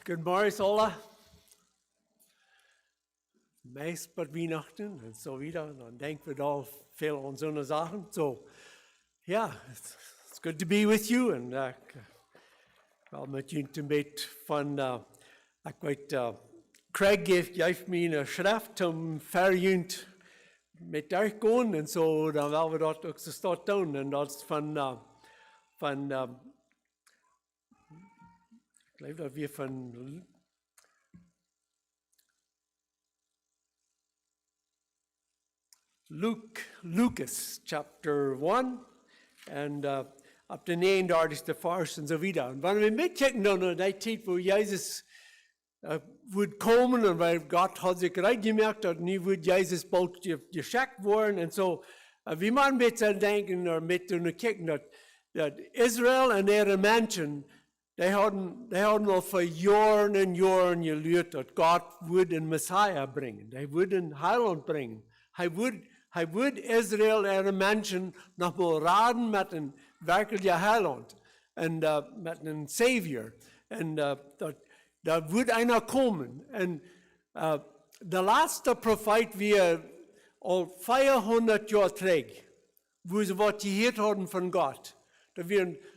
Good morning, alle. Meist bei Weihnachten und so wieder. Dann denken wir da viel an so eine Sachen. So, yeah, it's good to be with you. And wel met jullie een beetje van, ik weet, Craig geeft me een schrift om verjunt met daar gaan. En zo, dan willen we dat ook zo start doen. En dat is ik geloof dat we van Lucas chapter 1 and up to 39 de vers en zo wieder. En wanneer we meekijken dan naar die tijd waar Jezus would komen en waar God had zich eruit gemerkt dat nu would Jezus bald geschickt worden en zo. We moeten een beetje denken naar met te kijken dat Israël en ihre mensen die hadden al voor jaren en jaren geleerd dat God would een Messiah brengen. Hij would een heiland brengen. Hij would Israël en ihre mensen nog wel raden met een werkelijke heiland en met een savior. En dat would einer komen. En de laatste profeet weer al 400 jaar terug, wo ze wat gehoord hadden van God.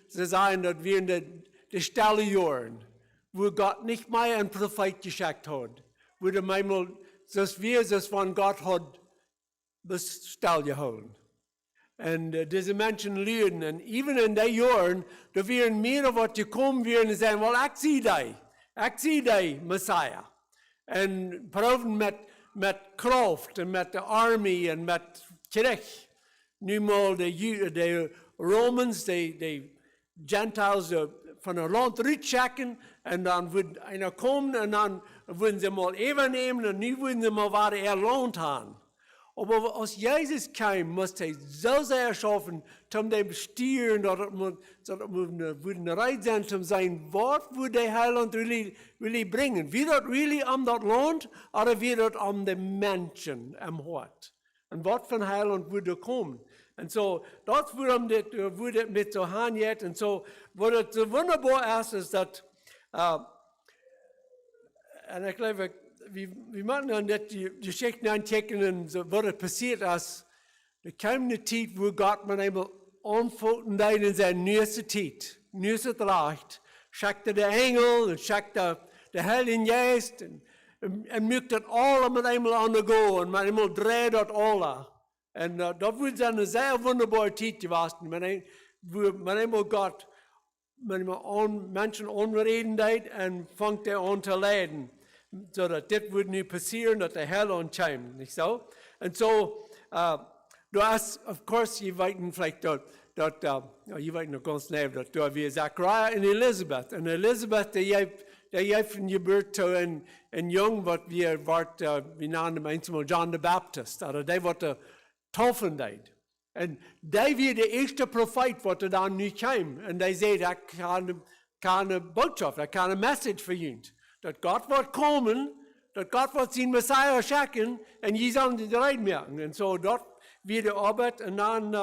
Ze zeiden dat we in de stille jaren, wo God nicht mehr einen Prophet geschickt hat, wo der manchmal, dass wir es von Gott hat bestellt gehouden. Und diese Menschen lernen, und even in den Jahren, da werden mehr was gekommen werden und sagen, well, ich sehe die Messiah. Und proben mit Kraft und mit der Armee und mit Krieg. Nun mal die Romans, die Gentiles, von der Land rückschicken und dann wird einer kommen und dann würden sie mal übernehmen und nie würden sie mal weiter erlohnt haben. Aber als Jesus kam, musste er so sehr schaffen, um dem Stieren, dass wir bereit sind, um sein Wort, wo der Heiland really bringen. Wie das really das Land oder wie das den Menschen am Hort. Und was von Heiland würde kommen. Und so, das würde mit so hanjet. Und so, was das so wunderbar ist dass, und ich glaube, wir machen dann nicht die Geschichten anchecken und so, was passiert ist. Da kam eine Zeit, wo Gott man einmal antworten hat in seiner nächsten Zeit, nächste Tracht, schickte der Engel und schickte der Heilige Geist und mögt das alle mit einmal an der Go und man einmal dreht das alle. Und das wird eine sehr wunderbare Zeit gewesen, wo man einmal Gott, Menschen anreden hat und fängt er an zu leiden. So dass das würde nicht passieren, dass der Herr ankommt, nicht so? Und so, du hast, of course, je weiten vielleicht dort, je weiten noch ganz schnell, dass da wie Zachariah und Elisabeth. Und Elisabeth, der von Geburt ein Jung, was wir nennen manchmal John the Baptist, oder der wird der Taufen deit. Und der wird der erste Prophet, was dann nicht kam. Und der sagt, er keine Botschaft, er keine Message für ihn. Dass Gott wird kommen, dass Gott wird seinen Messiah schicken, und die sollen die bereit merken. Und so dort wird er Arbeit, und dann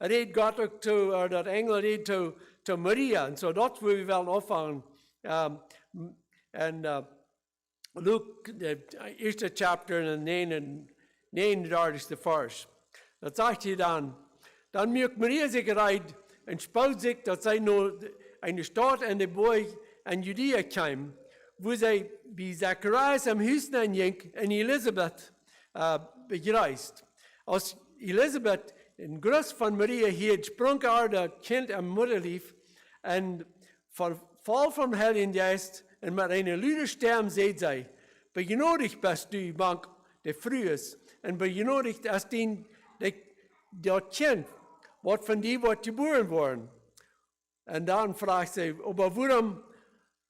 redet Gott auch zu, der Engel redet zu Maria. Und so dort, wo wir werden anfangen. Und Luke, der erste Chapter, und 39. Vers. Da sagt er dann merkt Maria sich bereit, und spaut sich, dass sie nur eine Stadt in der Boy in Judäa kam, wo sie bei Zacharias am Hüsten anging und Elisabeth begrüßt. Als Elisabeth in Gruß von Maria hier sprang das Kind am Mutterlief und voll vom Heiligen Geist und mit einer lauten Stimme sagt sie, benodigt bist du, bank de frühes, en benodigt als die dat kind, wat van die wat geboren worden. En dan vraagt ze, aber waarom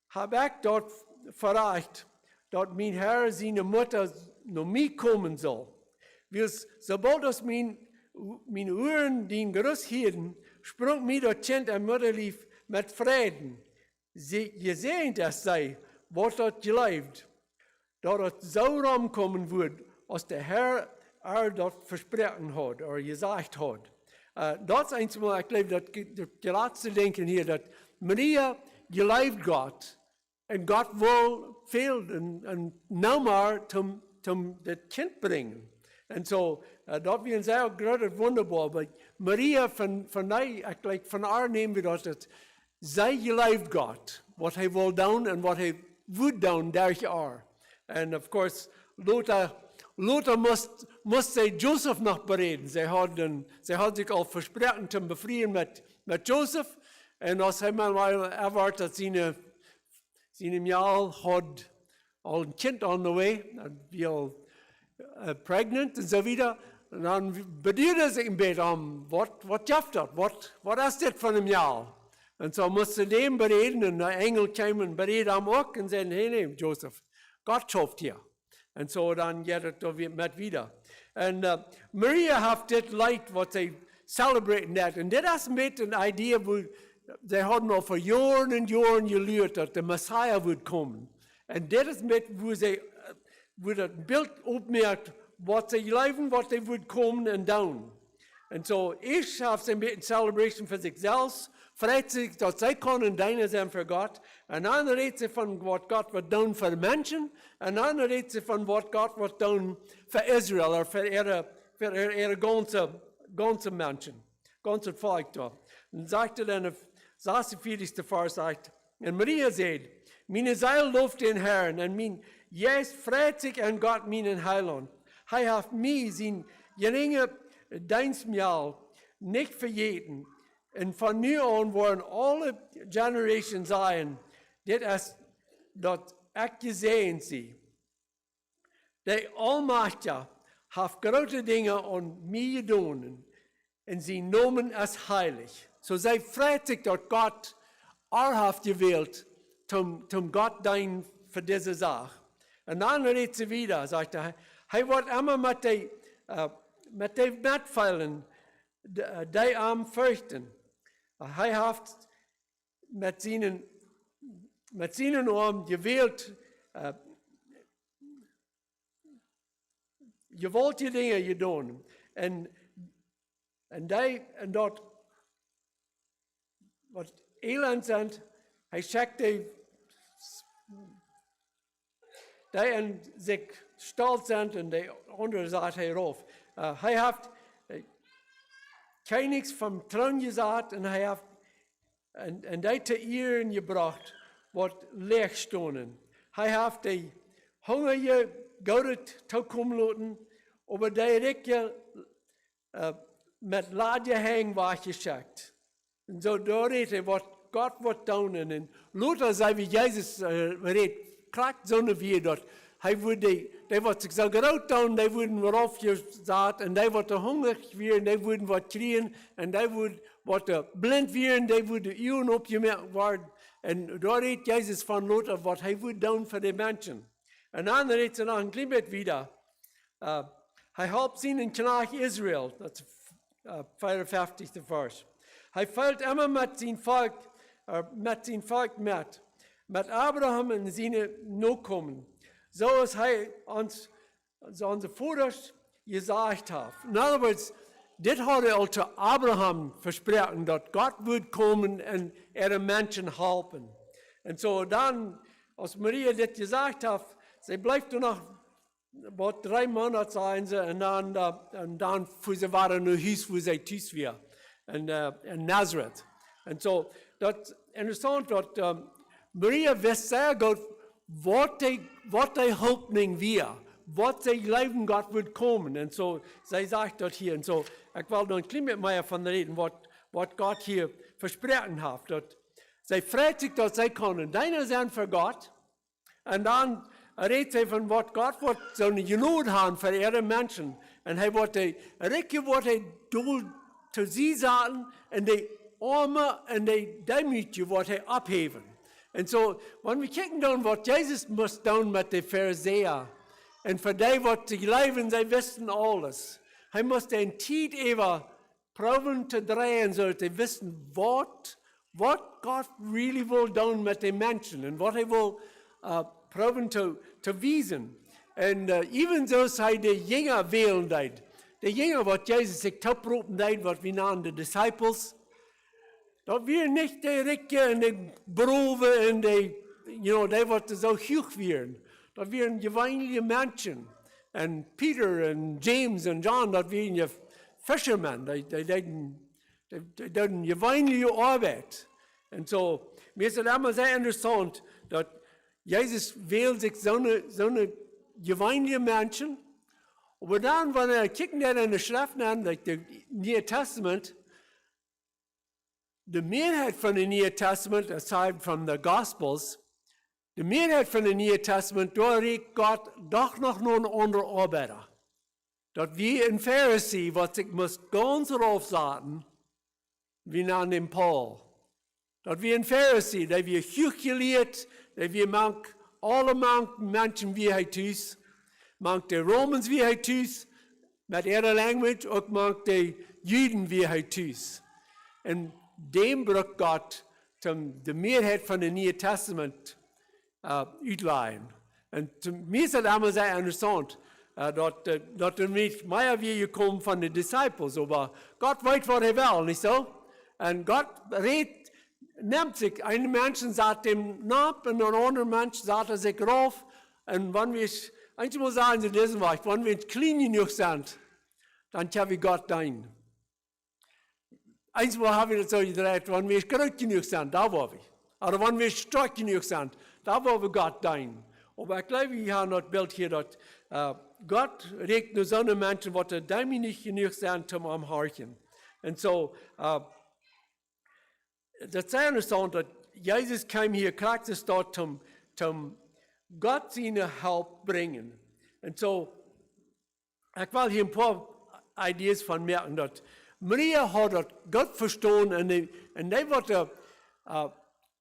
heb ik dat verreicht, dat mijn Herr zijn Mutter naar mij komen zal? Wils, sobald als mijn oren die gerust hielden, sprong mij dat kind en Mutterlief met vreden. Je ziet dat zij, wat dat geleefd, dat het zo ramkomen wordt, als de Herr dat versproken had, of gezegd had. Dat is eenmaal, ik geloof dat de laatste denken hier, dat Maria geleefd God, en God wil veel, en nou maar, om het kind brengen. En zo, dat we een zeer groot wonderbaar, maar Maria van haar nemen we dat zij geleefd God, wat hij wil doen en wat hij wil doen door haar. En of course, Lothar moest zij Joseph nog bereden. Zij had zich al versproken te bevrijen met Joseph. En als hij maar erwaart dat zijn jaar had al een kind on the way, die al pregnant en zo wieder. En dan beduurde zich een beetje om, wat jaft dat? Wat is dit van een jaar? En zo moest ze hem bereden en de engel kwam en bereden hem ook en zei, nee, Joseph, God schaft hier. En zo dan gaat het met wieder. En Maria heeft dit leid wat zij celebreren net. En dit is een beetje een idee, zij hadden al voor jaren en jaren geleerd dat de Messiah wordt komen. En dit is een beetje hoe dat beeld opmerkt, wat zij leven, wat zij wordt komen en doen. En zo, eerst heeft ze een beetje een celebration voor zichzelf, vreet zich dat zij kunnen dienen zijn voor God. En dan redt ze van wat God wordt doen voor de mensen. En dan redt ze van wat God wordt doen voor Israël, of voor ihre ganze mensen, ganze volk daar. En zegt er dan, de 46e vers zegt, en Maria zei, mijn ziel looft den Herrn, en mijn geest vreet zich aan God, mijn heiland. Hij heeft mij zijn geringe dienstmaal niet vergeten. En van nu aan worden alle generations zijn, dit is dat ik gezien zie. De Almachtige heeft grote dingen aan mij gedaan en zijn namen is heilig. Zo zij vreet zich dat God heeft gewählt, om God dienen voor deze zaak. En dan redt ze wieder, zegt hij wordt immer met de metvallen, die am fürchten. Hij heeft met zijn arm gewählt, gewollte dingen gedaan. En dat wat elend zijn, hij zegt die en zich stolz zijn en de andere zegt hij erop. Hij heeft niks van troon gezet en hij heeft en die te eeren gebracht wat leeg stonden. Hij heeft de hongerige gouden toekomen laten, maar die rikje met laadje hang was geschickt. En zo door het wat God wordt doen. En Luther zei wie Jezus redt, krijgt zo'n weer dat hij wordt wat zich zo groot doen, die worden weer afgezet en die worden hongerig weer en die worden wat kriegen en die worden wat blind weer en die worden uren opgemerkt worden. En daar redt Jezus van Luther wat hij wordt doen voor de mensen. En dan redt ze nog een klein beetje wieder. Hij helpt zijn knaag Israël, dat is 54e vers. Hij valt immer met zijn volk met Abraham en zijn nakomen. Zoals hij onze voeders gezegd heeft. In other words, dit had hij al te Abraham versproken, dat God wordt komen en de mensen helpen. En zo dan, als Maria dit gezegd heeft, zij blijft er nog wat 3 maanden zijn ze, en dan voor ze waren naar huis, voor zij thuis weer. In Nazareth. En zo, dat is interessant dat Maria wist zeer goed wat de hoopning weer, wat zijn leven God wordt komen. En zo, zij zegt dat hier. En zo, ik wil nog een klein beetje meer van reden, wat God hier versproken heeft. Dat zij vreet zich dat zij kunnen dienen zijn voor God. En dan redt van wat God wordt zo'n genoeg hebben voor ihre Menschen. En hij wordt Rikke wordt hij doel te zien zaten en de arme en de demutje wordt hij opheven. En zo, wanneer we kijken dan wat Jezus moest doen met de Pharisäer. En voor die wordt te leven, zij wisten alles. Hij moest een tijd even proberen te draaien, zodat hij wisten wat God really wil doen met de mensen. En wat hij wil proberen te wijzen. En evenzo zei de Jünger wählen deed. De Jünger, wat Jezus zich toproepen deed, wat we namen de disciples. Dat wir nicht de Rikke en de Broven en die wat zo hoog werden. Dat wir een gewone mensen. En Peter en James en John, dat wir een fishermen. Die deden gewone arbeid. En zo, mir ist es immer sehr interessant, dat Jezus wählt sich zo'n gewone mensen. Aber dann, wenn kijkt naar in de Schriften an, like het Nieuwe Testament, de meerheid van het Nieuwe Testament, aside from the Gospels, de meerheid van het Nieuwe Testament, daar reikt God toch nog een andere arbeider. Dat wie een Pharisee, wat zich moest ganz erop zetten, wie namen den Paul. Dat wie een Pharisee, die wie goed geleerd, die wie alle mensen wie hij thuis, mank de Romans wie hij thuis, met ihre language, ook mank de Juden wie hij thuis. En dem brukt God de meerheid van het Nieuwe Testament uitleihen. En mij is het allemaal zeer interessant, dat er niet meer weer gekomen van de disciples, maar God weet wat hij wil, niet zo? En God neemt zich, een mens zet hem nap en een ander mens zet zich rauf. En wanneer we, einmal sagen Sie diesen Weg, wenn wir klein genug sind, dann können wir Gott dienen. Einmal habe ich das so gedreht, wenn wir groß genug sind, da war wir. Oder wenn wir stark genug sind, da wollen wir Gott dienen. Aber ich glaube, wir haben das Bild hier, dass Gott regt nur so eine Menschen, die dämlich nicht genug sind, um am Horchen. Und so, das ist sehr interessant, dass Jesus kam hier, kriegt es dort zum Gott seine Hilfe bringen. Und so, ich will hier ein paar Ideen von merken, dass Maria hat das Gott verstanden und die wird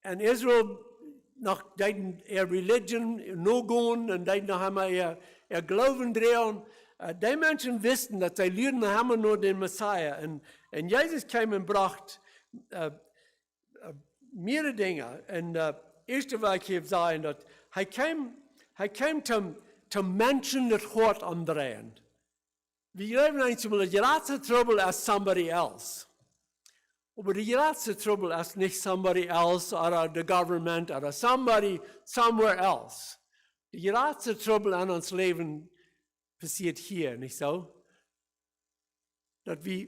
in Israel nach ihrer Religion noch gehen und die noch einmal ihr Glauben drehen. Die Menschen wissen, dass sie lernen haben nur den Messias. Und Jesus kam und brachte mehrere Dinge. Und erste, was ich hier sagen, dass hij kwam zum Menschen das Hort umdrehen. Wir leben einmal, die grootste Trouble is somebody else. Aber die grootste Trouble is nicht somebody else oder the government oder somebody somewhere else. Die grootste Trouble in ons Leben passiert hier, nicht so? Dass wir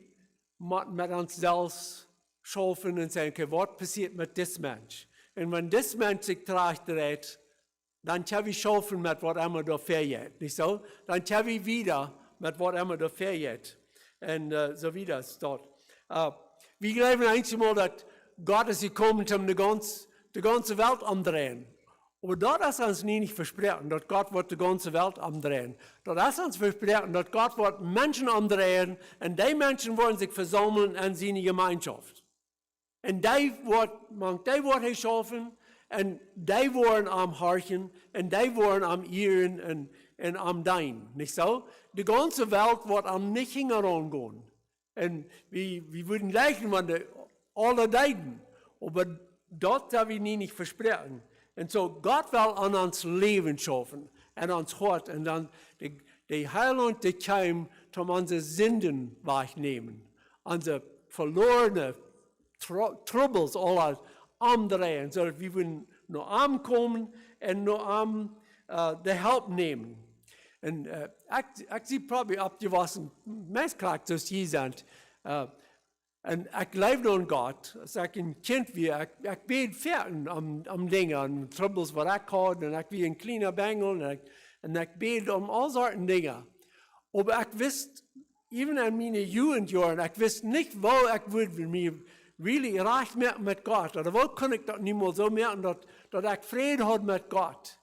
mit uns selbst schaffen und sagen, okay, was passiert mit diesem Mensch? Und wenn dieser Mensch sich tracht dreht, dann können wir schaffen mit was immer da fehlt, nicht so? Dann können wir wieder mit was immer da fehlt. Und so wie das dort. Wir glauben einmal, dass Gott ist gekommen, um die ganze Welt umdrehen. Aber das ist uns nicht versprochen, dass Gott wird die ganze Welt umdrehen. Das ist uns versprochen, dass Gott wird Menschen umdrehen und die Menschen wollen sich versammeln in seine Gemeinschaft. Und die wird er schaffen. En die worden am Horchen, en die worden am Ehren en am Dein, nicht so? Die ganze Welt wird am nicht herangehen. Und wir würden lächeln, wenn alle deiden. Aber das haben wir nicht versprochen. Und so, Gott will an uns Leben schaffen, an uns Hort, und dann die Heiland, die kam, um unsere Sünden wegnehmen, unsere verlorene Troubles, alle umdrehen, zodat we naar hem komen en naar hem de hulp nemen. En ik zie probably opgewassen, meest krijgt zoals je bent. En ik leef aan God, als ik een kind weer, ik bid verder om dingen, om troubles wat ik had, en ik weer een kleine bengel, en ik bid om al soorten dingen. Maar ik wist, even in mijn Jugendjahre, ik wist niet waar ik wilde me really recht merken met God. Oder wo kon ik dat niet meer zo merken, dat ik vrede had met God.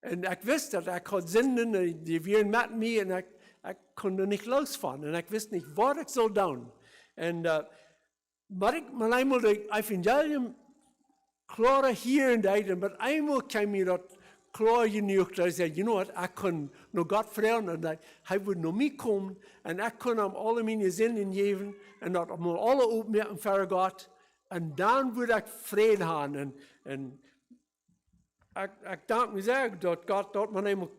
En ik wist dat ik had zinden, en die waren met me, en ik kon er niet losfahren. En ik wist niet wat ik zou doen. En, maar ik eenmaal het evangelium klaar hier en daar, maar eenmaal kwam je dat klaar genoeg, dat ik zei, you know what, ik kan naar God vragen, en dat hij wil naar mij komen, en ik kan hem alle mijn zinnen geven, en dat allemaal alle opmerken voor God, en dan wil ik vrede hebben. En ik dank mezelf dat God dat man eenmaal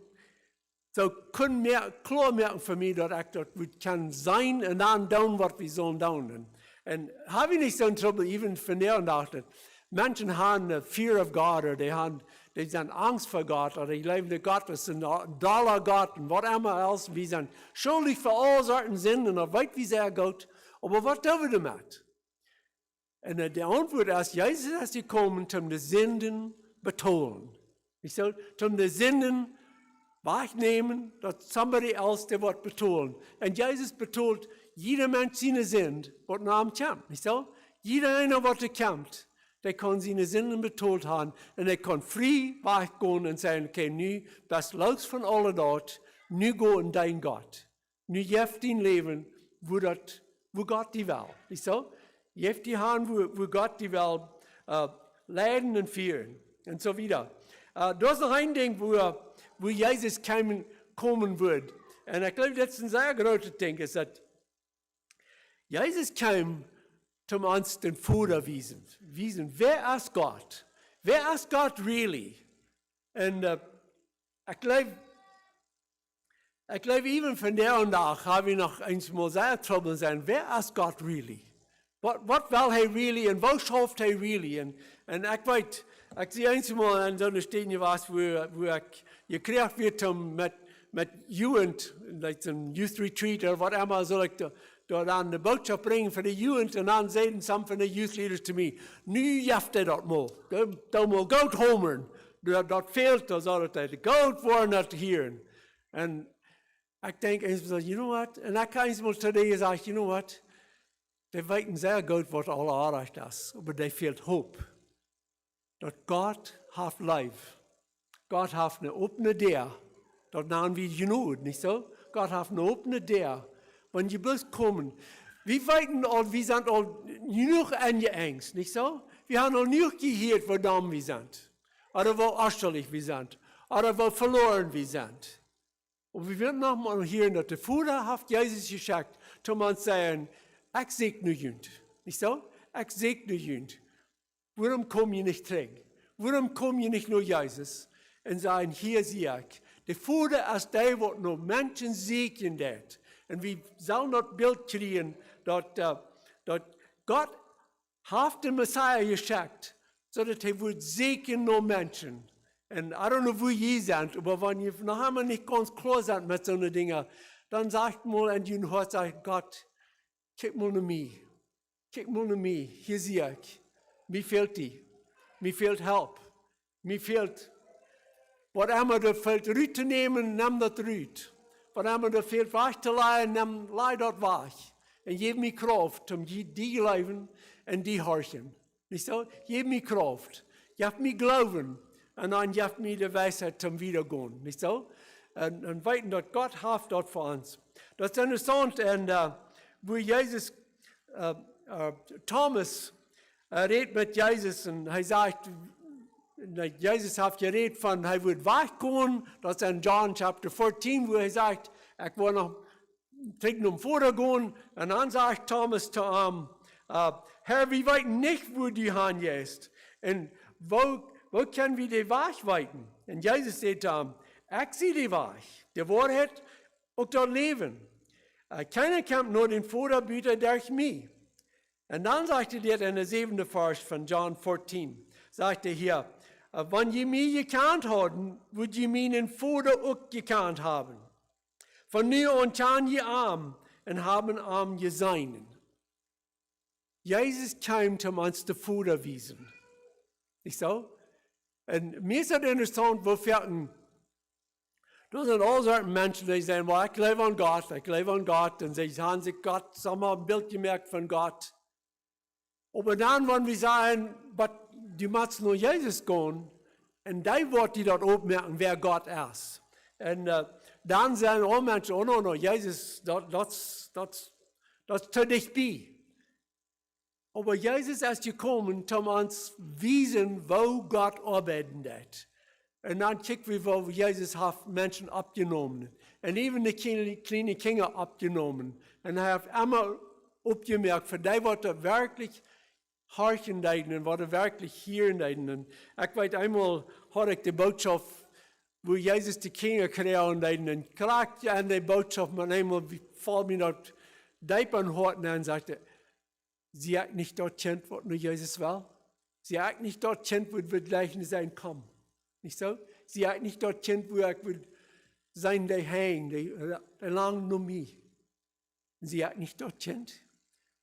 zou kunnen klaar maken voor mij, dat ik dat kan zijn en dan doen wat we zullen doen. En heb je niet zo'n trouble, even vandaag, dat mensen hebben fear of God, of die zijn angst voor God, of die leven de God is een dollar God, en wat immer else. We zijn schuldig voor alle soorten zinden, of weet wie sehr goed, maar wat doen we damit? En de antwoord is, Jezus is gekomen om de zinden betonen. Om de zinden wegnemen, dat somebody else die wordt betonen. En Jezus betoelt jeder mens zijn zind, wat naar hem komt. Niet zo? Jeder wat er komt, der kan zijn zinden betoeld hebben. En hij kan vrij weggaan en zeggen, oké, nu best los van alle dat, nu go in dein God. Nu jeft dein leven, wo God die wil. Niet zo? Jeft die hand, wo God die wil leiden en vieren. En zo wieder. Dat is nog een ding, wo Jezus komen wird. En ik geloof dat is een zeer grote ding, is dat Jezus kwam om ons den Vater wiesen. Wer ist Gott? Wer ist Gott really? En ik geloof even vandaag hebben we nog eens mal sehr trouble zijn. Wer ist Gott really? Wat wil hij really en wat schafft hij really? En ik weet, ik zie eenmaal aan zo'n stedje was, waar je krijgt weer met Jugend, like een youth retreat of wat immer, zal ik daar aan de boodschap brengen voor de Jugend en dan zeiden some van de youth leaders to me, nu jeft hij dat mal. Dan moet goud homeren. Dat veelt ons altijd. Goud voor dat hier. En ik denk eenmaal, you know what? En ik kan eenmaal today zeggen, you know what? Die weten sehr goed wat alle aardig is, maar die veelt hoop. Dat God heeft lief. God heeft een opene deur. Dat namen we genoeg, niet zo? God heeft een opene deur. Wanneer je bent komen. We weten al, we zijn al genoeg aan je angst, niet zo? We hebben al genoeg gehoord waarom we zijn. Of hoe achterlijk we zijn. Of hoe verloren we zijn. En we willen nog maar horen dat de Vader heeft Jezus geschickt, om ons te zeggen, ik segne jullie. Niet zo? Ik segne jullie. Waarom kom je niet terug? Waarom kom je niet naar Jezus? En zeggen, hier zie ik. De Vader is die wat nog mensen zegenen deed. En we zullen dat beeld krijgen dat God heeft de Messiah geschickt, zodat hij wordt zegenen naar mensen. En I don't know hoe je bent, maar wanneer je nog helemaal niet ganz klaar bent met zo'n dingen, dan zegt mal en je hoort zeggen, God, kijk mal naar mij. Kijk mal naar mij. Hier zie ik. Mij fehlt die. Mij fehlt help. Mij fehlt, wat immer er fehlt, ruit te nemen, neem dat ruit. Wat immer er fehlt, weg te leiden, leid dat weg. En geef mij kracht om die leven en die harten. Niet zo? Geef mij kracht. Geef mij geloven. En dan geef mij de wijsheid om wieder gaan. Niet zo? En weten dat God heeft dat voor ons. Dat is interessant. En wo Jezus, Thomas, redt met Jezus en hij zegt, Jezus heeft geredet van, hij wordt weggaan. Dat is in John chapter 14, wo hij zegt, ik wil nog tegen hem voorgaan. En dan zegt Thomas te hem, Herr, we weten niet wo die heen jest. En wo kunnen we die weg weten? En Jezus zei te hem, ik zie die weg. De waarheid, ook dat leven. Keiner komt naar den Vader buiten durch mij. En dan zegt hij dit in de 7e vers van John 14. Zegt hij hier, wanneer je mij gekend hadden, moet je mijn Vader ook gekend hebben. Van nu aan kan je arm en hebben arm je zijn. Jezus kwam om ons de Vader wijzen. Niet zo? En mij is het interessant, wo vechten. Er zijn al soorten mensen die zeggen, well, ik geloof aan God. En ze hebben zich God, sommigen een beeld gemerkt van God. Maar dan, wanneer we zeggen, but die moet naar Jezus gaan, En die wordt die dat opmerken, wer Gott ist. En dan zijn alle mensen, oh no, Jezus, dat is te dichtbij. Aber Jezus is gekomen om ons wijzen, wo Gott arbeiten deed. En dan kijken we, wo Jezus heeft mensen opgenomen. En even de kleine Kinder opgenomen. En hij heeft allemaal opgemerkt, voor die wordt er werkelijk harken deiden en wat er werkelijk hieren deiden. En ik weet eenmaal had ik de boodschap, wo Jezus de Kinder kreeg deiden. En kraakte aan de boodschap, maar eenmaal valt me dat diep aan het en sagte, sie hat nicht dort kennt, was nur Jesus will. Sie hat nicht dort kennt, wo wir gleich sein kommen. Nicht so? Sie hat nicht dort kennt, wo ich will sein, der hängt, der lang nur mich. Sie hat nicht dort kennt.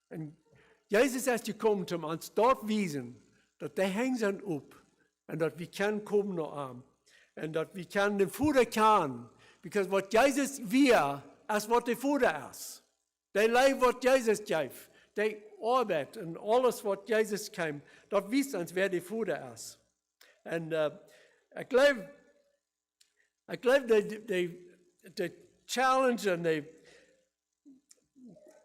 Und Jesus ist gekommen, um uns dort wiesen, dass der hängt sind up. Und dass wir können kommen noch an. Und dass wir können den Vater kennen. Because was Jesus wir, ist was der Vater ist. Der Leib, was Jesus gibt. Der Arbeit und alles, was Jesus kam, dort wisst uns, wer der Vater ist. Und ich glaube, die Challenge und die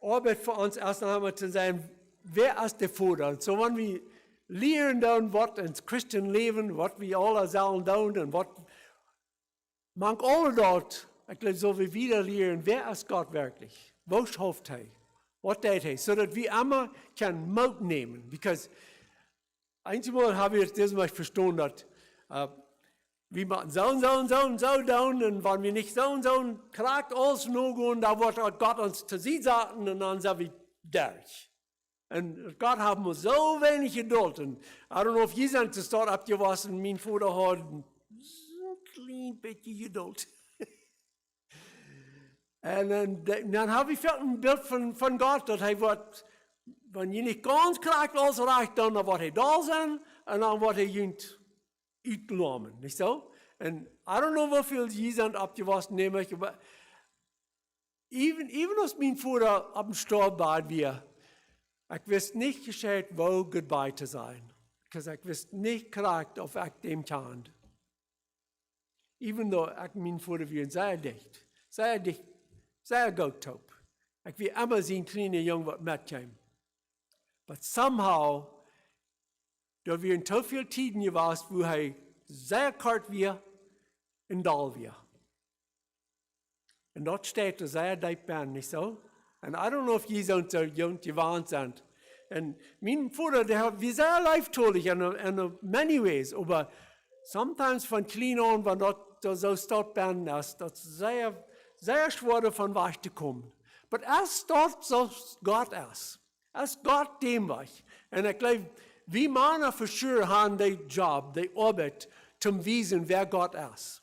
Arbeit für uns erst einmal zu sein, wer ist der Vater? Und so, wenn wir lernen dann, was ins Christenleben, was wir alle sollen tun und was man alle dort, ich glaube, so wie wieder lernen, wer ist Gott wirklich? Wo schafft er? Was tut er? So dass wir immer können Mut nehmen. Because einmal habe ich das mal verstanden, dass wir machen so und tun, und wenn wir nicht so und so, klagt alles nur und da wird Gott uns zu sie sagen und dann sind wir durch. Und Gott hat mir so wenig Geduld. Und I don't know if jemand das dort abgewaschen, mein Vater hat so ein klein bisschen Geduld. Und dann habe ich ein Bild von Gott, dass er wird, wenn ihr nicht ganz klagt alles reicht, dann wird er da sein und dann wird er jemand uitgenommen, nicht so? Und I don't know, wie viel jemand abgewaschen nehmen möchte, aber even als mein Vater auf dem Storbad war, ich wusste nicht gescheit, wo goodbye zu sein. Because ich wusste nicht korrekt, auf ich dem kann. Even though ich mein Vater war sehr dicht, sehr gut taub. Ich will immer sehen, kleine Junge, was mitkam. But somehow, da wir in so viel Tiden gewesen, wo er sehr kalt war und dull war. Und dort steht er sehr diep an, nicht so? Und I don't know if ihr so jung geworden sind. Und mein Vater, der war sehr leibtüchtig in many ways, aber sometimes von klein an, wenn dort so dort bin, ist das sehr, sehr schwer davon wegzukommen. Aber erst dort, so Gott ist. Erst Gott dem was. Und ich glaube, wir Männer für sure haben den Job, die Arbeit, zum wissen, wer Gott ist.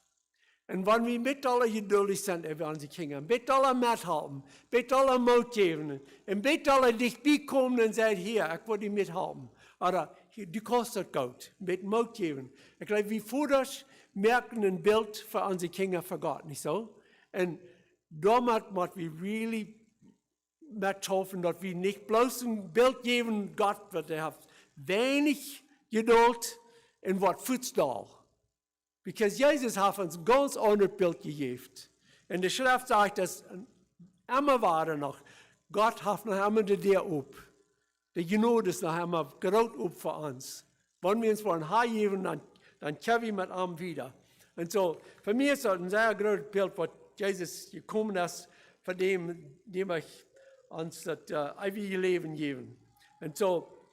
Und wenn wir mit alle geduldig sind, werden sie Kinder, mit alle mithalten, mit alle Mut geben, und mit alle dich bekommen und sagen, hier, ich will dich mithalten. Oder, du kostet Geld, mit Mut geben. Ich glaube, wir Vaters merken ein Bild für unsere Kinder für Gott, nicht so? Und damit müssen wir really mithelfen, dass wir nicht bloß ein Bild geben, Gott wird er wenig Geduld und wird Fußball. Because Jesus hat uns ein ganz anderes Bild gegeben. Und die Schrift sagt, dass immer war noch, Gott hat noch immer der auf. Die Gnade ist noch immer groß auf für uns. Wenn wir uns wollen Haar geben, dann können wir mit ihm wieder. Und so, für mich ist das ein sehr großes Bild, was Jesus gekommen ist, von dem ich uns das ewige Leben geben. Und so,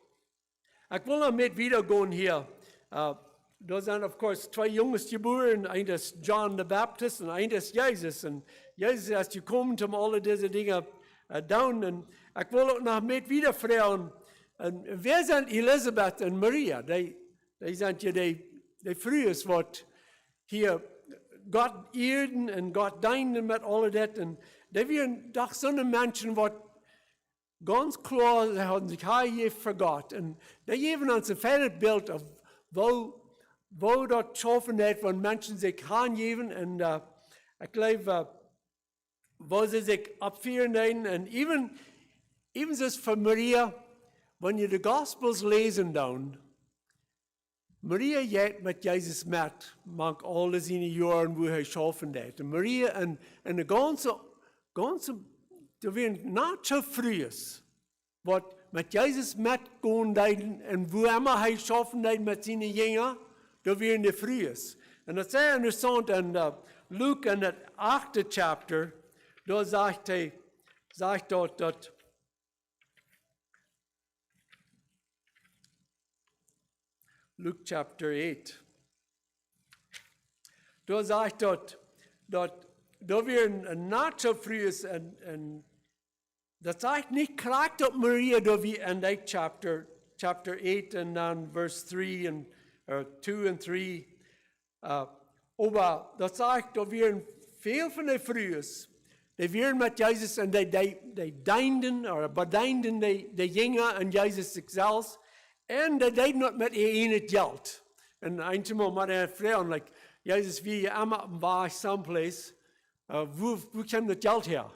ich will noch mit wiedergehen hier. Da sind, of course, zwei Jungs geboren, einer ist John the Baptist und einer ist Jesus. Und Jesus ist gekommen, um alle diese Dinge zu tun. Und ich will auch noch mit wieder fragen, wer sind Elisabeth und Maria? Die sind ja die frühest, was hier Gott erden und Gott dienen mit all das. Und die waren doch so eine Menschen, die ganz klar, sie haben sich hergegeben für Gott. Und die geben uns ein feines Bild, auf wo dort schaffen wird, wenn Menschen sich hingeben. Und ich glaube, wo sie sich abführen. Und even so für Maria, wenn ihr die Gospels lesen dann, Maria jet met Jezus met, maakt alles in de jaren hoe hij schaffen deed. En Maria en de ganze, dat weer niet zo vroeg is. Wat met Jezus met gaan deed en hoe immer hij schaffen deed met zijn jingen, dat weer in de vroeg is. En dat is heel interessant in Luke in het 8e chapter, daar zegt dat Luke chapter 8. Daar zegt dat weer een not zo vroeg is en dat zegt niet correct op Maria, dat we in dat chapter 8 en dan verse 3 en 2 en 3. Maar dat zegt dat weer veel van de vroeg is. Die weer met Jezus en die deinden, of bedeinden de jingen en Jezus zichzelf. En dat deed niet met het geld. En eindelijk met een vrouw, like, Jezus, wie je allemaal waar someplace, wo komt dat geld her?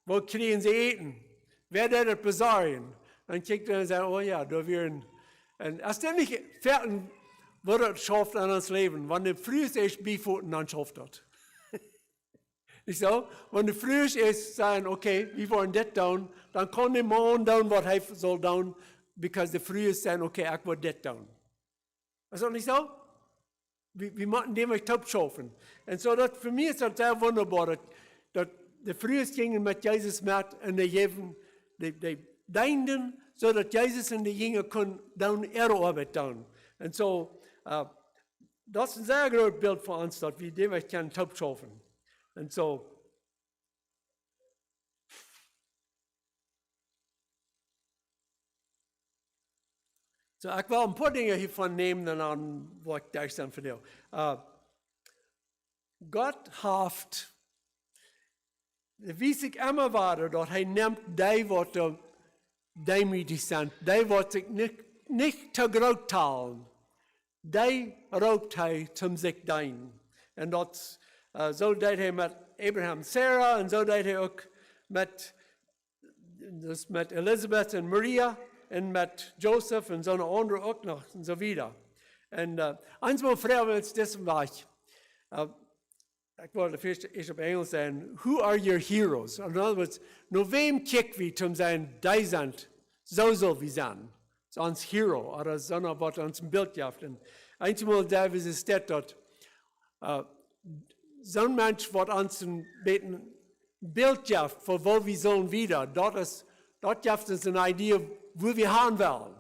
Wo krijgen ze eten? Wer deed het bezorgen? Dan kijkt hij en zegt, oh ja, daar weer een... En als dat niet fertig wordt het schafft aan ons leven, want de vroeg is bijvoorbeeld, dan schafft dat. Niet zo? Want de vroeg is zeggen, oké, we worden dit doen, dan kan de man doen wat hij zal doen, because de vroeg is zeggen, oké, ik wil dit doen. Is dat niet zo? We moeten dem echt opschaffen. En zo dat voor mij is dat heel wonderbaar, dat de vroeg gingen met Jezus met en die deinden, zodat Jezus en de jingen kon doen arbeid doen. En zo, dat is een zeer groot beeld voor ons, dat we dem echt kunnen opschaffen. En zo. Ik wil een paar dingen hiervan nemen en dan wat ik daar dan vertel. God heeft, dat wist ik immer waarder, dat hij neemt die wat die mij zijn, die wat zich niet te groot talen, die roopt hij zum zich dienen. En dat zo deed hij met Abraham, Sarah, en zo deed hij ook met Elisabeth en Maria, en met Joseph en zo'n andere ook nog, en zo verder. En eenmaal vragen we ons deze weg. Ik wilde eerst op Engels zeggen, who are your heroes? In other words, naar wem kijken we om zijn, die zijn, zo zal we zijn. Dat is ons hero, of zo'n wat ons een beeld heeft. En eenmaal daar is het dat, zo'n mens wat ons een beeld heeft voor waar we zullen wieder, dat geeft ons een idee wo wir gaan willen.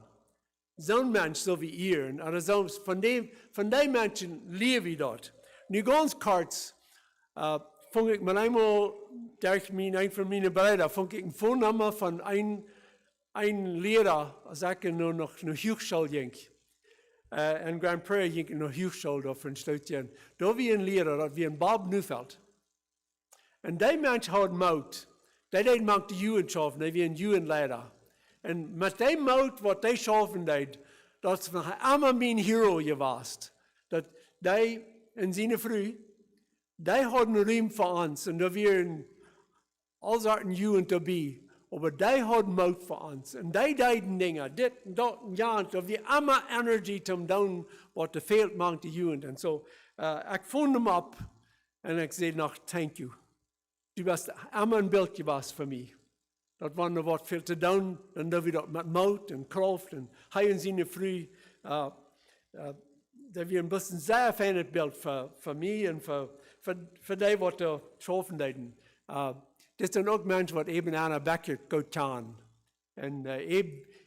Zo'n mens zullen we eeren. En van die mensen leren we dat. Nu ganz kort, vond ik maar eenmaal, durch een van mijn brüder, vond ik een voornummer van een leraar, als ik nog naar Hochschule ging. En Grand Prairie ging ik naar Hochschule, daar voor een stukje. Daar was een leraar, dat was een Bob Neufeld. En die mens had moed. Die deed maakte Juwen schaffen, die was een Juwenleider. En met die moed wat die schaffen deed, dat is van allemaal mijn hero geweest. Dat die in zijn vrouw, die hadden een ruimte voor ons. En dat waren al soorten Juwen te bij. Maar die hadden moed voor ons. En die deden dingen, dit en dat en ja. Dat we allemaal energie te doen wat er veelt maakte Juwen. En zo, ik vond hem op en ik zei nog, thank you. Du was allemaal een beeld geweest voor mij. Dat was wat veel te doen, en dat we dat met moed en kracht en hij en zijn vrouw, dat we een beetje zeer fijn beeld voor mij en voor die wat er geschaffen deden. Dat zijn ook mensen wat even aan de bekker goed gaan. En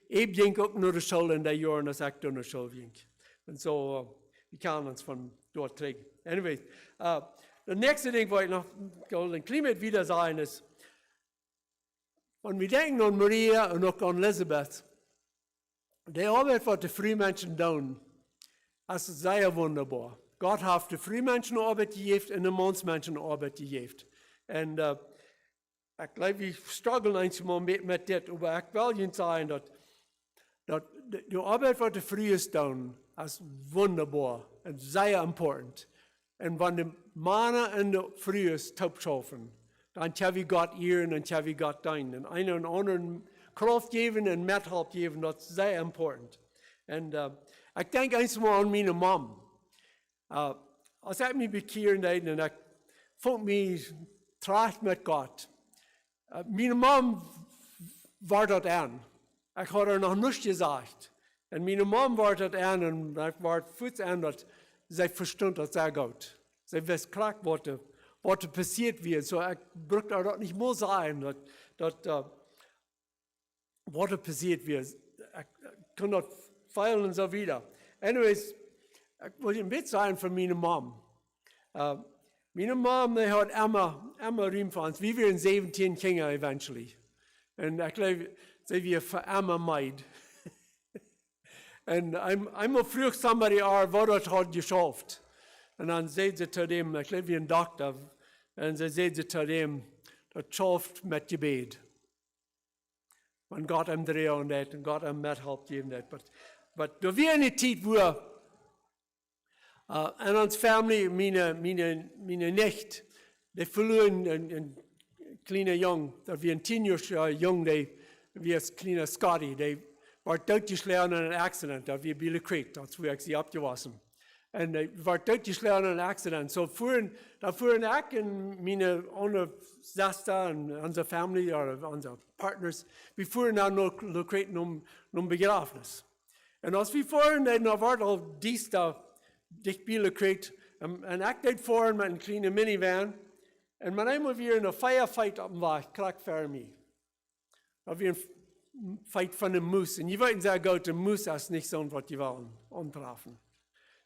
ik denk ook naar de school in die jaren als ik naar de school ging. En zo, we kan ons van door trekken. Anyway, de nächste ding wat ik nog een klein beetje wieder zeggen is, wenn wir denken an Maria und auch an Elisabeth, die Arbeit, was die Frühmenschen tun, ist sehr wunderbar. Gott hat die Frühmenschen Arbeit gegeben und die Mannsmenschen Arbeit gegeben. Und ich glaube, wir strugglen manchmal mit das, aber ich will Ihnen sagen, dass die Arbeit, was die Frühs tun, ist wunderbar und sehr important. Und wenn die Männer in die Frühs top schaffen, dann kann wir Gott ehren und kann wir Gott dienen. Und einen anderen Kraft geben und Mithelp geben, das ist sehr important. Und Ik denk eens maar aan mijn mom. Als ik me bekeerd heb en ik vond me traag met God. Mijn mom war dat aan. Ik had er nog niets gezegd. En mijn mom war dat aan en ik was voets aan dat zij verstond dat zij goed. Zij wist klaar wat er passiert weer. So ik brukte dat niet meer zeggen, wat er passiert weer. Ik kon dat feilen en zo wieder. Anyways, ik wil je een beetje zeggen van mijn mom. Mijn mom die had Emma ruim voor ons. We waren 17 kinderen eventually. En ik geloof, ze weer voor Emma meid. En eenmaal vroeg somebody haar wat het had geschafft. En dan zei ze tot hem, ik geloof een dokter, en ze zei ze tot hem, dat schafft met gebed. Want God hem draaien dat, en God hem met helpt geven dat. Maar er was een tijd waar, en ons familie, mijn nicht, die verloren een kleine jong, dat was een 10 jaar jong, die was kleine Scotty, die was doodgeslagen in een accident, dat was Billy Creek, dat is waar ik ze opgewassen. En die was doodgeslagen in een accident. So fuhren ik en mijn andere zuster en onze familie, of onze partners, we fuhren naar Lucreten om begrafenis. En als we fuhren, dan was al dicht bij Lucreten. En ik deed fuhren met een kleine minivan. En mijn eenmaal weer een firefight op de weg, krak voor mij. Dat was een fight van een moes. En je weet sehr goed, een moes is niet zo wat je wil ontreffen.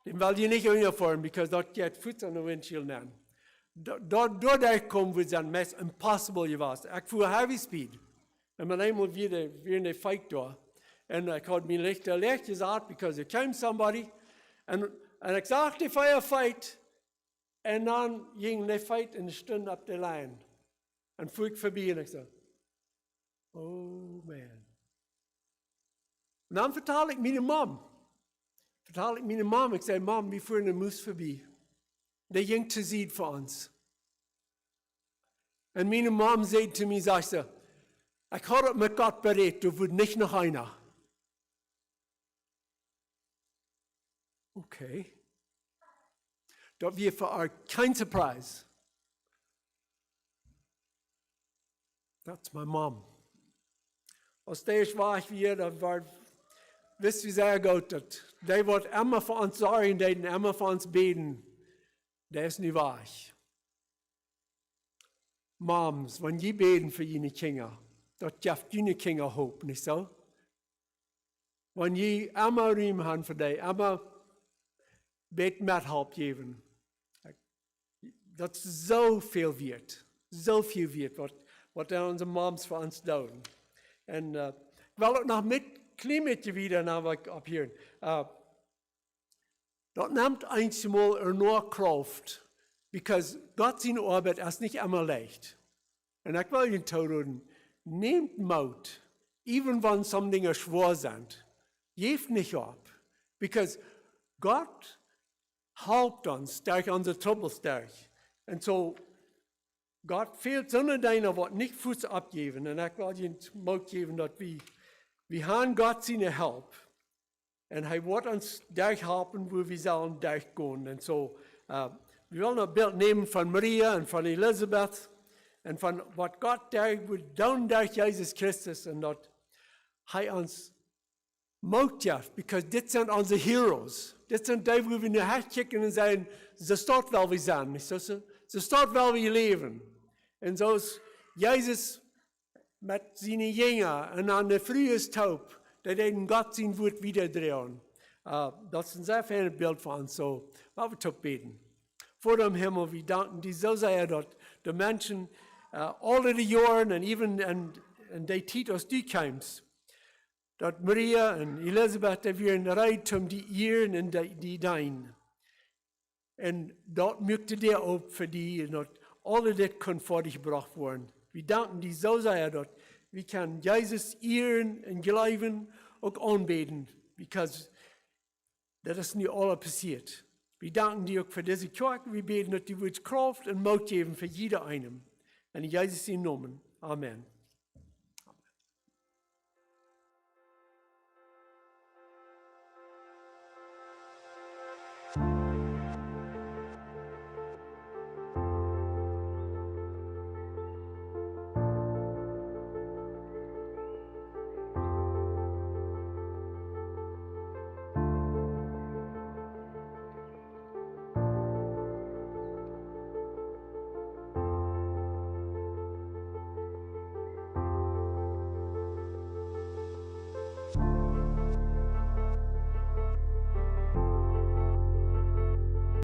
Den wil je niet uniform, because dat gaat voet aan de windshield aan. Doordat komt wordt het meest impossible je was. Ik voel heavy speed. En mijn eenmaal weer in de fight door. En ik had mijn licht gezegd, because er came somebody. En ik zag de firefight. En dan ging de fight en stond op de lijn. En voer ik voorbij en ik zei, oh man. En dan vertel ik mijn mom. Ik zei, Mom, we voeren een moes voorbij. Die ging te zien voor ons. En mijn mom zei te mij, zegt ze, ik had het met God bereid, er wordt niet nog einer. Oké. Dat was voor haar geen surprise. That's my mom. Als deze was weer, dat was, wist u sehr goed, dat die wordt immer voor ons zorgen, die immer voor ons beten. Dat is niet waar. Moms, wenn je beten voor je kinderen, dat geeft je kinderen hoop, niet zo? Wenn je immer ruim hebt voor die, immer bet met hulp geven. Dat is zoveel waard. Zoveel waard, wat onze moms voor ons doen. En ik wil ook nog met klein beetje wieder naar wat ik op hier. Dat neemt eenmaal enorm kracht, because God zijn arbeid is niet immer leicht. En ik wil je toeroepen, neemt moed, even wanneer some dingen schwer zijn. Geef niet op, because God helpt ons durch onze troubles durch. En zo, God fehlt zonder dingen wat niet voets opgeven. En ik wil je moed geven dat we hebben God zijn help. En hij wordt ons durchhelpen, waar we zullen durchgaan. En zo, we willen een beeld nemen van Maria en van Elisabeth. En van wat God wordt doen durch Jezus Christus. En dat hij ons moed geeft. Because dit zijn onze heroes. Dit zijn die waar we naar huis kijken en zeggen, ze staat wel wie zijn. Ze staat wel wie leven. En zoals Jezus met zijn jongeren en aan de vroege taub, dat hij God zijn woord wiederdraaien. Dat is een zeer fijn beeld van ons. So, laten we toch beten. Voor de hemel, we danken die zo zeer dat de mensen, alle de jaren en even en die tijd als die komt, dat Maria en Elisabeth weer in de rijtum die jaren en die dein. En dat möchte die ook voor die, en dat alle dit kon voor die gebracht worden. We danken die zo zeer dat we kan Jezus eeren en geloven, ook aanbeten, because dat is niet alles passiert. We danken die ook voor deze kerk, we beten dat die wordt kracht en moed geven voor jeder einen. En in Jezus zijn naam. Amen. Amen.